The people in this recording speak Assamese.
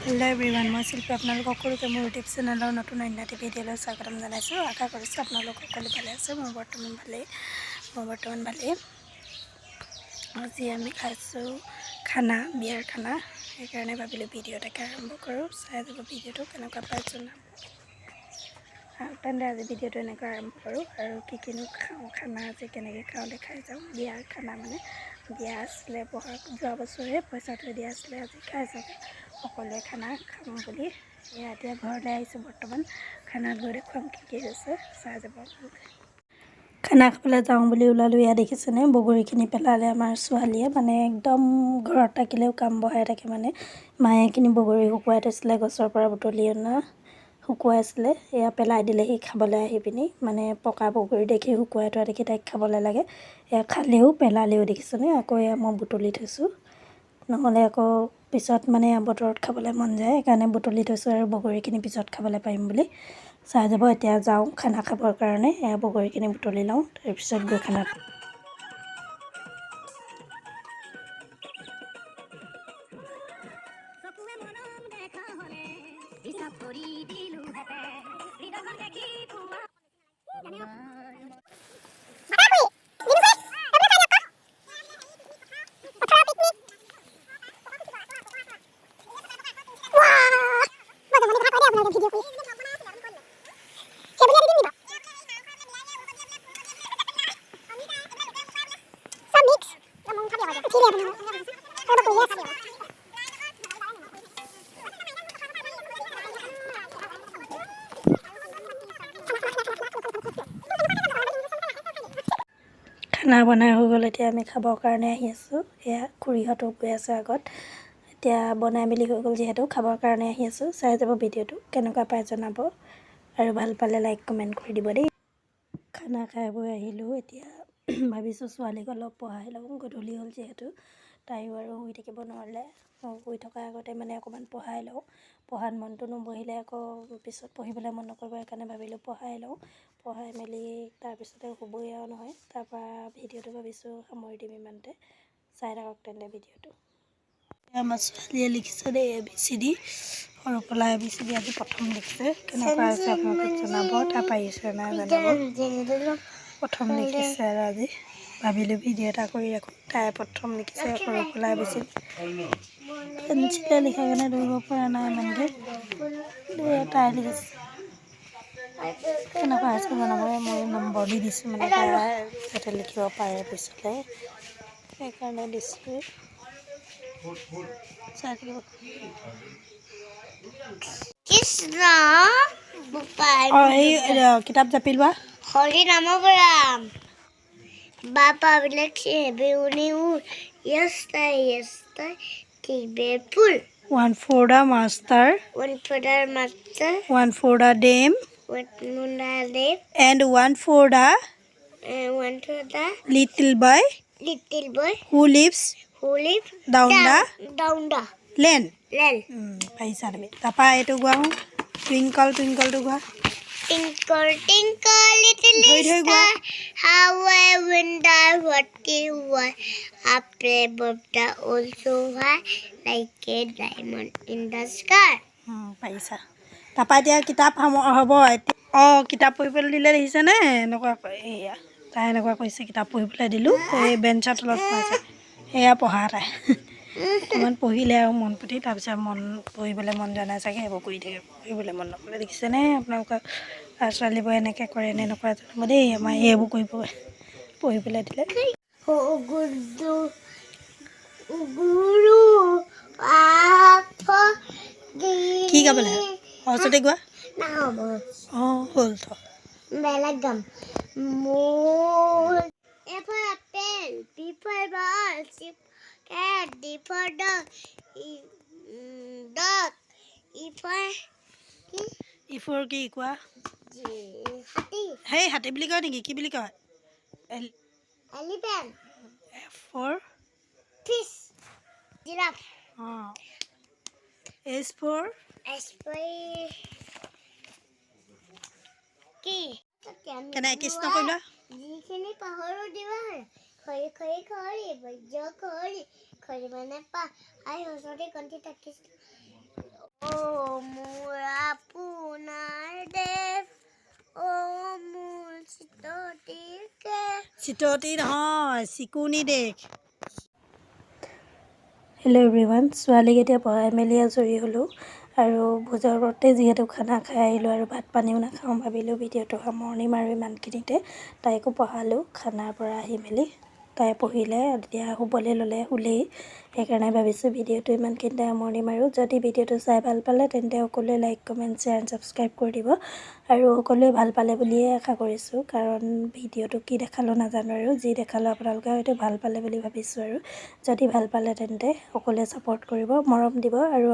Hello everyone, মই শিল্পী আপোনালোকক সকলোকে মোৰ ইউটিউব চেনেলৰ নতুন অন্য ভিডিঅ'লৈ স্বাগতম জনাইছোঁ। আশা কৰিছোঁ আপোনালোক সকলো ভালে আছে। মই বৰ্তমান ভালেই। আজি আমি খাইছোঁ খানা, বিয়াৰ খানা। সেইকাৰণে ভাবিলোঁ ভিডিঅ' এটাকে আৰম্ভ কৰোঁ। চাই যাব ভিডিঅ'টো কেনেকুৱা পাই জনাব। তেন্তে আজি ভিডিঅ'টো এনেকৈ আৰম্ভ কৰোঁ আৰু কিনো খাওঁ, খানা আজি কেনেকৈ খাওঁ দেখাই যাওঁ। বিয়াৰ খানা মানে বিয়া আছিলে যোৱা বছৰে পইচা থৈ দিয়া আছিলে, আজি খাই যাওঁ। সকলোৱে খানা খাম বুলি এতিয়া ঘৰলৈ আহিছোঁ। বৰ্তমান খানাত গৈ দেখুৱাম কি হৈছে, চাই যাব আপোনালোকে। খানা খাবলৈ যাওঁ বুলি ওলালোঁ। ইয়াত দেখিছেনে বগৰীখিনি পেলালে আমাৰ ছোৱালীয়ে, মানে একদম ঘৰত থাকিলেও কাম বঢ়াই থাকে। মানে মায়ে এইখিনি বগৰী শুকুৱাই থৈছিলে, গছৰ পৰা বুটলি অনা শুকুৱাইছিলে, এয়া পেলাই দিলেহি খাবলৈ আহি পিনি। মানে পকা বগৰী দেখি শুকুৱাই থোৱা দেখি তাইক খাবলৈ লাগে। এয়া খালেও পেলালেও দেখিছেনে। আকৌ এয়া মই বুটলি থৈছোঁ, নহ'লে আকৌ পিছত মানে আবতৰত খাবলৈ মন যায়। সেইকাৰণে বুটলি থৈছোঁ আৰু বগৰীখিনি পিছত খাবলৈ পাৰিম বুলি। চাই যাব। এতিয়া যাওঁ খানা খাবৰ কাৰণে। এয়া বগৰীখিনি বুটলি লওঁ, তাৰপিছত গৈ খানা খানা বনাই হৈ গ'ল। এতিয়া আমি খাবৰ কাৰণে আহি আছোঁ। এয়া খুৰীহঁতো গৈ আছে আগত। এতিয়া বনাই মেলি হৈ গ'ল যিহেতু খাবৰ কাৰণে আহি আছোঁ। চাই যাব ভিডিঅ'টো কেনেকুৱা পাই জনাব আৰু ভাল পালে লাইক কমেণ্ট কৰি দিব দেই। খানা খাই বৈ আহিলোঁ। এতিয়া ভাবিছোঁ ছোৱালীক অলপ পঢ়াই লওঁ, গধূলি হ'ল যিহেতু। তাইও আৰু শুই থাকিব নোৱাৰিলে, শুই থকাৰ আগতে মানে অকণমান পঢ়াই লওঁ। পঢ়াত মনটো নবহিলে আকৌ পিছত পঢ়িবলৈ মন নকৰিব, সেইকাৰণে ভাবিলোঁ পঢ়াই লওঁ। পঢ়াই মেলি তাৰপিছতে শুবই আৰু নহয়। তাৰপৰা ভিডিঅ'টো ভাবিছোঁ সামৰি দিম ইমানতে। চাই থাকক তেন্তে ভিডিঅ'টো। আমাৰ ছোৱালীয়ে লিখিছে দেই ABCD, সৰু পলা ABCD আজি প্ৰথম লিখিছে। কেনেকুৱা হৈছে আপোনালোকে জনাব, তাৰ পাৰিছে নাই জনাব। প্ৰথম লিখিছে আৰু আজি ভাবিলোঁ ভিডিঅ' এটা কৰি ৰাখোঁ। তাই প্ৰথম লিখিছে সৰু পলা ABCD। পেঞ্চিলে লিখা কাৰণে ধৰিব পৰা নাই ইমানকৈ, তাই লিখিছে। কেনেকুৱা হৈছে জনাব। মই নম্বৰ দি দিছোঁ, মানে তাই যাতে লিখিব পাৰে পিছলৈ, সেইকাৰণে দিছোঁ। চাই থাকিব। কিতাপ জাপি লোৱা। হৰি নাম ৰাম বাপা বিলাক One for the master, one for the master, one for the dame, one for the lip, and one for the one for the little boy who lives down the lane. পাৰিছা তুমি। তাৰপৰা এইটো গোৱা, টুইংকল টুইংকলটো গোৱা। Twinkle, twinkle, little ধৰি গোৱা। star, how I wonder what you are. Up above the also high, like a diamond in the sky. পাৰিছা। তাৰপৰা এতিয়া কিতাপ হ'ব। কিতাপ পঢ়িবলৈ দিলে দেখিছেনে, এনেকুৱা এয়া তাই এনেকুৱা কৰিছে। কিতাপ পঢ়িবলৈ দিলোঁ, এই বেঞ্চৰ তলত পাইছে। সেয়া পঢ়া তাই অকণমান পঢ়িলে আৰু মন পুতি, তাৰপিছত পঢ়িবলৈ মন যোৱা নাই চাগে, সেইবোৰ কৰি থাকে। পঢ়িবলৈ মন নকৰে দেখিছেনে। আপোনালোকৰ ল'ৰা ছোৱালীবোৰ এনেকৈ কৰে নে নকৰে জানিব দেই। আমাৰ এইবোৰ কৰিব পঢ়িবলৈ দিলে। কি গাব লাগে? সৰস্বতী গোৱা। হ'ল থ। বেলেগ গাম। A for apple, B for ball, C cat, D for dog, dog, E for কি কোৱা? হাতী। সেই হাতী বুলি কয় নেকি? কি বুলি কয়? Elephant. F for Fish. Giraffe. S for কি? কেনে কৃষ্ণ কৰিলা? যিখিনি পাহৰো দিবা। খৰি খৰি খৰি বৈজ্য খৰি খৰি মানে পা আই সৰস্বতী কণ্ঠী থাকিছিল। চিততি নহয় চিকুনি দেখ হেল্ল' এভৰিৱান, ছোৱালীক এতিয়া পঢ়াই মেলি আজৰি হ'লোঁ আৰু ভোজৰ ওপৰতে যিহেতু খানা খাই আহিলোঁ আৰু ভাত পানীও নাখাওঁ, ভাবিলোঁ ভিডিঅ'টো সামৰণি মাৰোঁ ইমানখিনিতে। তাইকো পঢ়ালোঁ খানাৰ পৰা আহি মেলি। তাই পঢ়িলে, এতিয়া শুবলৈ ল'লে, শুলেই। সেইকাৰণে ভাবিছোঁ ভিডিঅ'টো ইমানখিনিতে সামৰণি মাৰোঁ। যদি ভিডিঅ'টো চাই ভাল পালে তেন্তে সকলোৱে like, comment, share and subscribe কৰি দিব। আৰু সকলোৱে ভাল পালে বুলিয়ে আশা কৰিছোঁ, কাৰণ ভিডিঅ'টো কি দেখালোঁ নাজানো, আৰু যি দেখালোঁ আপোনালোকে হয়তো ভাল পালে বুলি ভাবিছোঁ। আৰু যদি ভাল পালে তেন্তে সকলোৱে ছাপোৰ্ট কৰিব, মৰম দিব আৰু